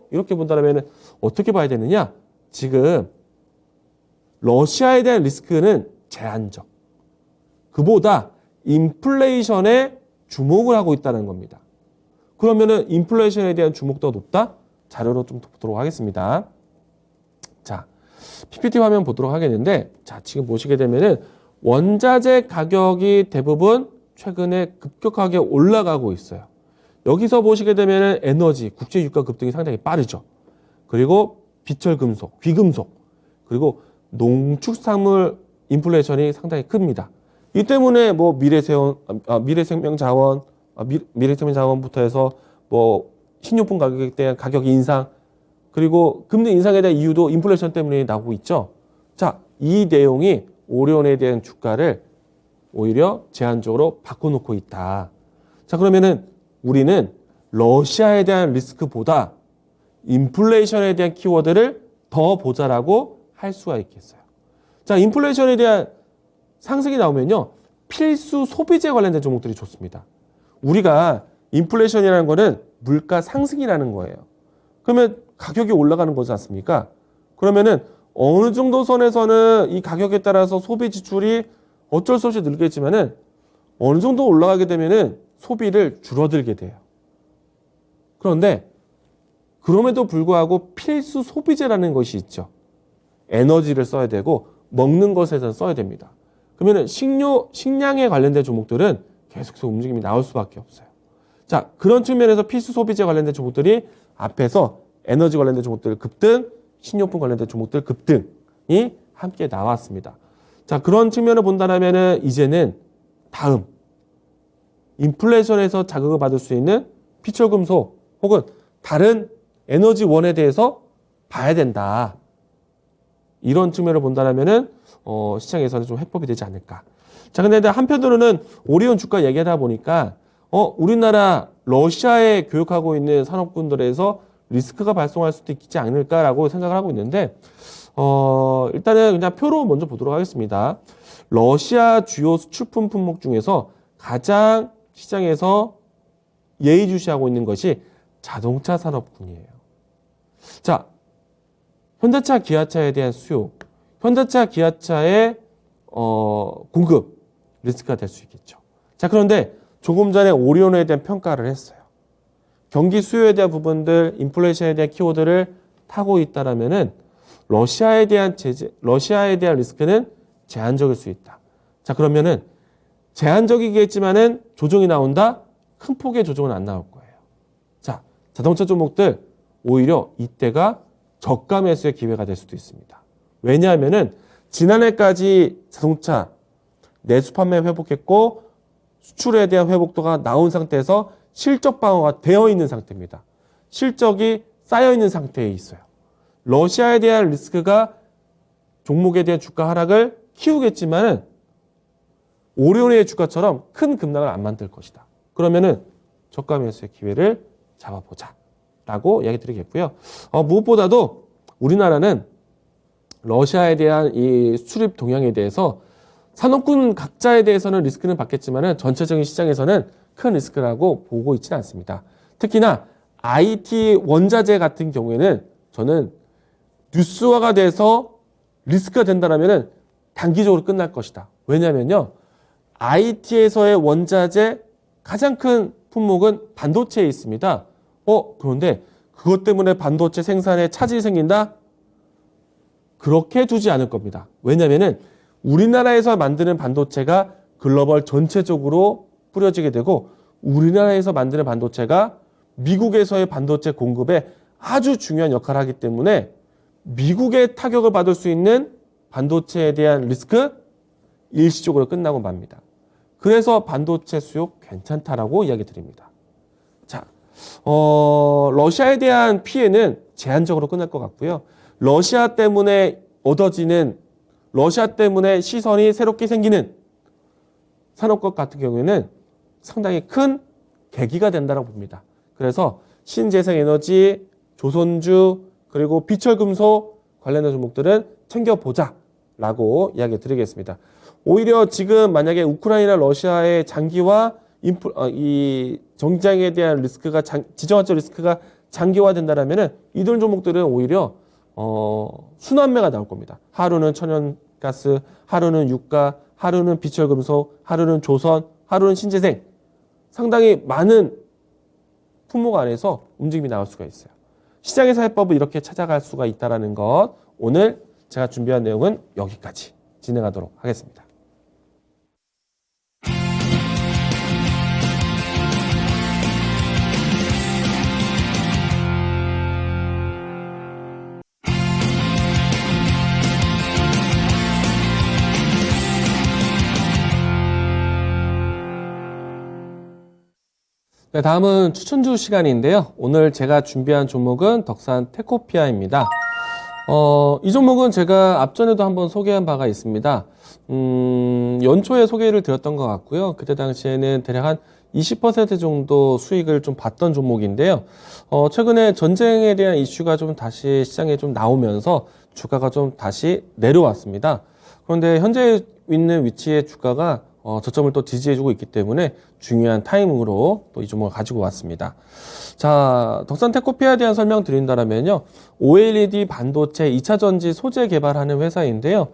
이렇게 본다면 어떻게 봐야 되느냐? 지금 러시아에 대한 리스크는 제한적. 그보다 인플레이션에 주목을 하고 있다는 겁니다. 그러면은 인플레이션에 대한 주목도가 높다? 자료로 좀 보도록 하겠습니다. 자, PPT 화면 보도록 하겠는데, 자, 지금 보시게 되면은 원자재 가격이 대부분 최근에 급격하게 올라가고 있어요. 여기서 보시게 되면은 에너지, 국제 유가 급등이 상당히 빠르죠. 그리고 비철금속, 귀금속, 그리고 농축산물 인플레이션이 상당히 큽니다. 이 때문에 뭐 미래생명자원부터 해서 뭐 식료품 가격에 대한 가격 인상, 그리고 금리 인상에 대한 이유도 인플레이션 때문에 나오고 있죠. 자, 이 내용이 오리온에 대한 주가를 오히려 제한적으로 바꿔놓고 있다. 자, 그러면은 우리는 러시아에 대한 리스크보다 인플레이션에 대한 키워드를 더 보자라고 할 수가 있겠어요. 자, 인플레이션에 대한 상승이 나오면요, 필수 소비재 관련된 종목들이 좋습니다. 우리가 인플레이션이라는 거는 물가 상승이라는 거예요. 그러면 가격이 올라가는 거지 않습니까? 그러면은 어느 정도 선에서는 이 가격에 따라서 소비 지출이 어쩔 수 없이 늘겠지만은 어느 정도 올라가게 되면은 소비를 줄어들게 돼요. 그런데 그럼에도 불구하고 필수 소비재라는 것이 있죠. 에너지를 써야 되고 먹는 것에서 써야 됩니다. 그러면 식량에 관련된 종목들은 계속해서 움직임이 나올 수밖에 없어요. 자, 그런 측면에서 필수 소비재 관련된 종목들이 앞에서 에너지 관련된 종목들 급등, 식료품 관련된 종목들 급등이 함께 나왔습니다. 자, 그런 측면을 본다면은 이제는 다음 인플레이션에서 자극을 받을 수 있는 피철금속 혹은 다른 에너지원에 대해서 봐야 된다. 이런 측면을 본다면은 시장에서는 좀 해법이 되지 않을까. 자, 근데 한편으로는 오리온 주가 얘기하다 보니까 우리나라 러시아에 교육하고 있는 산업군들에서 리스크가 발생할 수도 있지 않을까라고 생각을 하고 있는데 일단은 그냥 표로 먼저 보도록 하겠습니다. 러시아 주요 수출품 품목 중에서 가장 시장에서 예의주시하고 있는 것이 자동차 산업군이에요. 자, 현대차, 기아차에 대한 수요, 현대차, 기아차의 공급 리스크가 될 수 있겠죠. 자, 그런데 조금 전에 오리온에 대한 평가를 했어요. 경기 수요에 대한 부분들, 인플레이션에 대한 키워드를 타고 있다라면은 러시아에 대한 리스크는 제한적일 수 있다. 자, 그러면은 제한적이겠지만은 조정이 나온다? 큰 폭의 조정은 안 나올 거예요. 자, 자동차 종목들 오히려 이때가 저가 매수의 기회가 될 수도 있습니다. 왜냐하면은 지난해까지 자동차 내수 판매 회복했고 수출에 대한 회복도가 나온 상태에서 실적 방어가 되어 있는 상태입니다. 실적이 쌓여 있는 상태에 있어요. 러시아에 대한 리스크가 종목에 대한 주가 하락을 키우겠지만은 오리온의 주가처럼 큰 급락을 안 만들 것이다. 그러면은 저가 매수의 기회를 잡아보자 라고 이야기 드리겠고요. 무엇보다도 우리나라는 러시아에 대한 이 수출입 동향에 대해서 산업군 각자에 대해서는 리스크는 받겠지만은 전체적인 시장에서는 큰 리스크라고 보고 있지는 않습니다. 특히나 IT 원자재 같은 경우에는 저는 뉴스화가 돼서 리스크가 된다라면은 단기적으로 끝날 것이다. 왜냐면요, IT에서의 원자재 가장 큰 품목은 반도체에 있습니다. 그런데 그것 때문에 반도체 생산에 차질이 생긴다? 그렇게 두지 않을 겁니다. 왜냐면은 우리나라에서 만드는 반도체가 글로벌 전체적으로 뿌려지게 되고 우리나라에서 만드는 반도체가 미국에서의 반도체 공급에 아주 중요한 역할을 하기 때문에 미국의 타격을 받을 수 있는 반도체에 대한 리스크 일시적으로 끝나고 맙니다. 그래서 반도체 수요 괜찮다라고 이야기 드립니다. 자, 러시아에 대한 피해는 제한적으로 끝날 것 같고요. 러시아 때문에 시선이 새롭게 생기는 산업국 같은 경우에는 상당히 큰 계기가 된다고 봅니다. 그래서 신재생에너지, 조선주, 그리고 비철금속 관련된 종목들은 챙겨보자라고 이야기 드리겠습니다. 오히려 지금 만약에 우크라이나 러시아의 장기화 이 정장에 대한 리스크가 지정학적 리스크가 장기화된다라면은 이들 종목들은 오히려 순환매가 나올 겁니다. 하루는 천연가스, 하루는 유가, 하루는 비철금속, 하루는 조선, 하루는 신재생. 상당히 많은 품목 안에서 움직임이 나올 수가 있어요. 시장에서 해법을 이렇게 찾아갈 수가 있다는 것. 오늘 제가 준비한 내용은 여기까지 진행하도록 하겠습니다. 네, 다음은 추천주 시간인데요. 오늘 제가 준비한 종목은 덕산 테코피아입니다. 이 종목은 제가 앞전에도 한번 소개한 바가 있습니다. 연초에 소개를 드렸던 것 같고요. 그때 당시에는 대략 한 20% 정도 수익을 좀 봤던 종목인데요. 최근에 전쟁에 대한 이슈가 좀 다시 시장에 좀 나오면서 주가가 좀 다시 내려왔습니다. 그런데 현재 있는 위치의 주가가 저점을 또 지지해주고 있기 때문에 중요한 타이밍으로 또 이 종목을 가지고 왔습니다. 자, 덕산 테코피아에 대한 설명 드린다면요. OLED 반도체 2차 전지 소재 개발하는 회사인데요.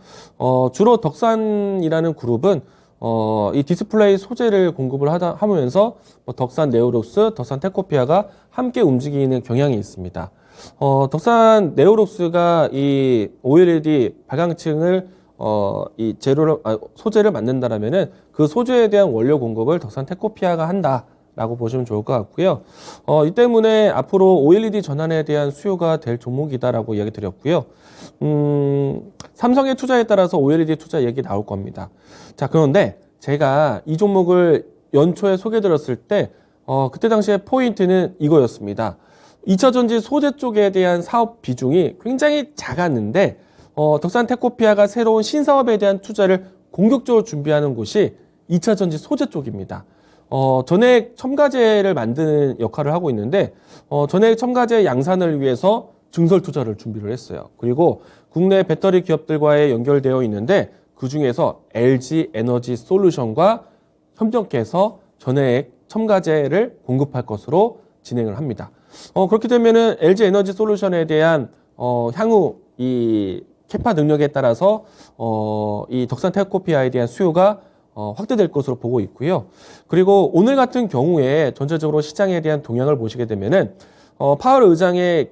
주로 덕산이라는 그룹은 이 디스플레이 소재를 공급을 하면서 덕산 네오룩스, 덕산 테코피아가 함께 움직이는 경향이 있습니다. 덕산 네오룩스가 이 OLED 발광층을 이 소재를 만든다라면은 그 소재에 대한 원료 공급을 덕산 테코피아가 한다라고 보시면 좋을 것 같고요. 이 때문에 앞으로 OLED 전환에 대한 수요가 될 종목이다라고 이야기 드렸고요. 삼성의 투자에 따라서 OLED 투자 얘기 나올 겁니다. 자, 그런데 제가 이 종목을 연초에 소개드렸을 때 그때 당시에 포인트는 이거였습니다. 2차전지 소재 쪽에 대한 사업 비중이 굉장히 작았는데 덕산 테코피아가 새로운 신사업에 대한 투자를 공격적으로 준비하는 곳이 2차전지 소재 쪽입니다. 전해액 첨가제를 만드는 역할을 하고 있는데 전해액 첨가제 양산을 위해서 증설 투자를 준비를 했어요. 그리고 국내 배터리 기업들과의 연결되어 있는데 그중에서 LG 에너지 솔루션과 협력해서 전해액 첨가제를 공급할 것으로 진행을 합니다. 그렇게 되면은 LG 에너지 솔루션에 대한 향후 이 캐파 능력에 따라서 이 덕산 테코피아에 대한 수요가 확대될 것으로 보고 있고요. 그리고 오늘 같은 경우에 전체적으로 시장에 대한 동향을 보시게 되면은 파월 의장의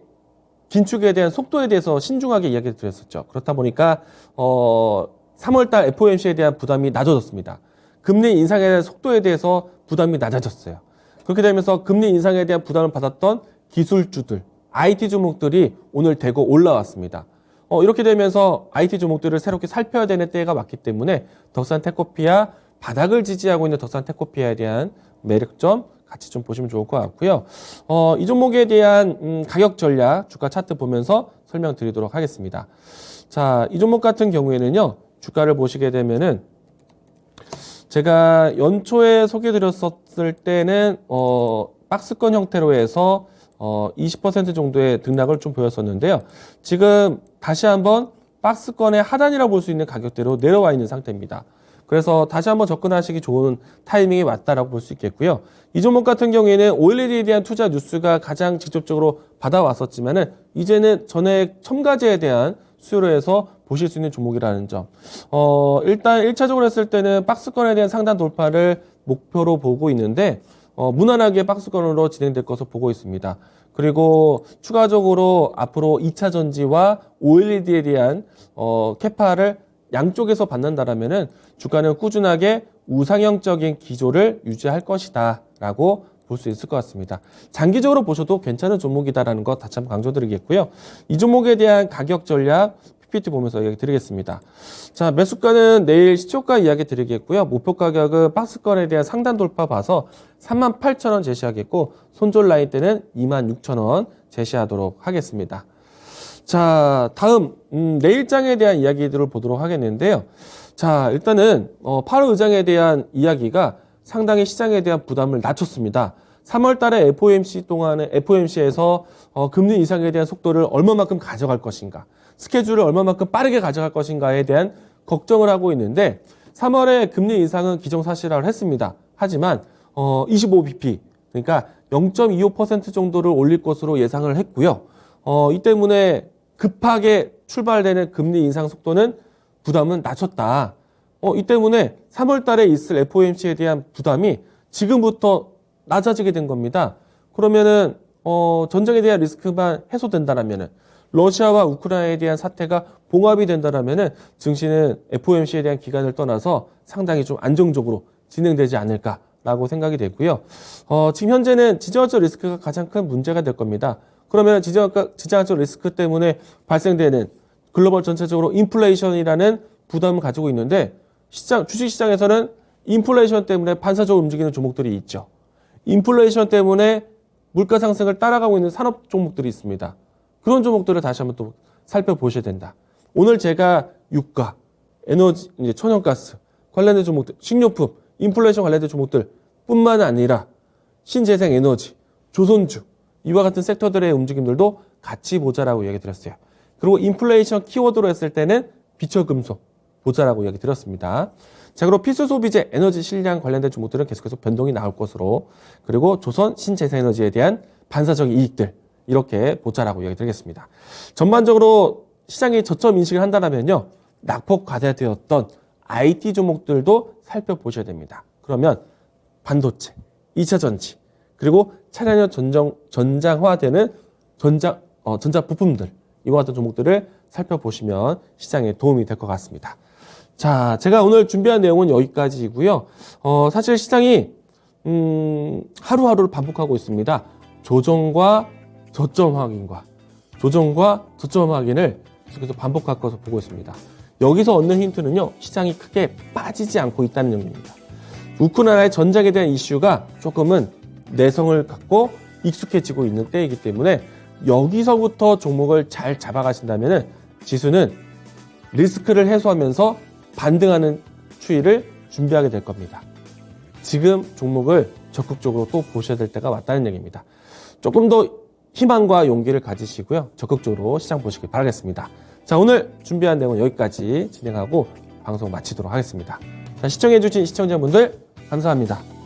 긴축에 대한 속도에 대해서 신중하게 이야기를 드렸었죠. 그렇다 보니까 3월달 FOMC에 대한 부담이 낮아졌습니다. 금리 인상에 대한 속도에 대해서 부담이 낮아졌어요. 그렇게 되면서 금리 인상에 대한 부담을 받았던 기술주들, IT 종목들이 오늘 대거 올라왔습니다. 이렇게 되면서 IT 종목들을 새롭게 살펴야 되는 때가 왔기 때문에 덕산 테코피아, 바닥을 지지하고 있는 덕산 테코피아에 대한 매력점 같이 좀 보시면 좋을 것 같고요. 이 종목에 대한 가격 전략, 주가 차트 보면서 설명드리도록 하겠습니다. 자, 이 종목 같은 경우에는요, 주가를 보시게 되면은 제가 연초에 소개드렸었을 때는 박스권 형태로 해서 20% 정도의 등락을 좀 보였었는데요. 지금 다시 한번 박스권의 하단이라고 볼 수 있는 가격대로 내려와 있는 상태입니다. 그래서 다시 한번 접근하시기 좋은 타이밍이 왔다라고 볼 수 있겠고요. 이 종목 같은 경우에는 OLED에 대한 투자 뉴스가 가장 직접적으로 받아왔었지만은 이제는 전액 첨가제에 대한 수요로 해서 보실 수 있는 종목이라는 점. 일단 1차적으로 했을 때는 박스권에 대한 상단 돌파를 목표로 보고 있는데 무난하게 박스권으로 진행될 것으로 보고 있습니다. 그리고 추가적으로 앞으로 2차 전지와 OLED에 대한 캐파를 양쪽에서 받는다라면은 주가는 꾸준하게 우상향적인 기조를 유지할 것이다 라고 볼 수 있을 것 같습니다. 장기적으로 보셔도 괜찮은 종목이다라는 거 다시 한번 강조드리겠고요. 이 종목에 대한 가격 전략 PPT 보면서 이야기 드리겠습니다. 자, 매수가는 내일 시초가 이야기 드리겠고요. 목표 가격은 박스권에 대한 상단 돌파 봐서 38,000원 제시하겠고 손절 라인 때는 26,000원 제시하도록 하겠습니다. 자, 다음 내일장에 대한 이야기들을 보도록 하겠는데요. 자, 일단은 8월 의장에 대한 이야기가 상당히 시장에 대한 부담을 낮췄습니다. 3월 달에 FOMC에서 금리 인상에 대한 속도를 얼마만큼 가져갈 것인가, 스케줄을 얼마만큼 빠르게 가져갈 것인가에 대한 걱정을 하고 있는데 3월에 금리 인상은 기정사실화를 했습니다. 하지만 25bp, 그러니까 0.25% 정도를 올릴 것으로 예상을 했고요. 이 때문에 급하게 출발되는 금리 인상 속도는 부담은 낮췄다. 이 때문에 3월 달에 있을 FOMC에 대한 부담이 지금부터 낮아지게 된 겁니다. 그러면은 전쟁에 대한 리스크만 해소된다라면은, 러시아와 우크라이나에 대한 사태가 봉합이 된다라면은 증시는 FOMC에 대한 기간을 떠나서 상당히 좀 안정적으로 진행되지 않을까라고 생각이 되고요. 지금 현재는 지정학적 리스크가 가장 큰 문제가 될 겁니다. 그러면 지정학적 리스크 때문에 발생되는 글로벌 전체적으로 인플레이션이라는 부담을 가지고 있는데 주식시장에서는 인플레이션 때문에 반사적으로 움직이는 종목들이 있죠. 인플레이션 때문에 물가 상승을 따라가고 있는 산업 종목들이 있습니다. 그런 종목들을 다시 한번 또 살펴보셔야 된다. 오늘 제가 유가, 에너지, 이제 천연가스 관련된 종목들, 식료품, 인플레이션 관련된 종목들 뿐만 아니라 신재생 에너지, 조선주, 이와 같은 섹터들의 움직임들도 같이 보자라고 이야기 드렸어요. 그리고 인플레이션 키워드로 했을 때는 비철금속 보자라고 이야기 드렸습니다. 자, 그리고 필수 소비재, 에너지 실량 관련된 종목들은 계속해서 변동이 나올 것으로, 그리고 조선 신재생에너지에 대한 반사적인 이익들 이렇게 보자라고 이야기 드리겠습니다. 전반적으로 시장이 저점 인식을 한다면요, 낙폭 과대되었던 IT 종목들도 살펴보셔야 됩니다. 그러면 반도체, 2차 전지, 그리고 차량용 전장화되는 전자 부품들, 이와 같은 종목들을 살펴보시면 시장에 도움이 될 것 같습니다. 자, 제가 오늘 준비한 내용은 여기까지이고요. 사실 시장이 하루하루를 반복하고 있습니다. 조정과 저점 확인과 조정과 저점 확인을 계속해서 반복할 것으로 보고 있습니다. 여기서 얻는 힌트는요, 시장이 크게 빠지지 않고 있다는 점입니다. 우크라이나의 전쟁에 대한 이슈가 조금은 내성을 갖고 익숙해지고 있는 때이기 때문에 여기서부터 종목을 잘 잡아가신다면 지수는 리스크를 해소하면서 반등하는 추이를 준비하게 될 겁니다. 지금 종목을 적극적으로 또 보셔야 될 때가 왔다는 얘기입니다. 조금 더 희망과 용기를 가지시고요. 적극적으로 시장 보시길 바라겠습니다. 자, 오늘 준비한 내용은 여기까지 진행하고 방송 마치도록 하겠습니다. 자, 시청해주신 시청자분들 감사합니다.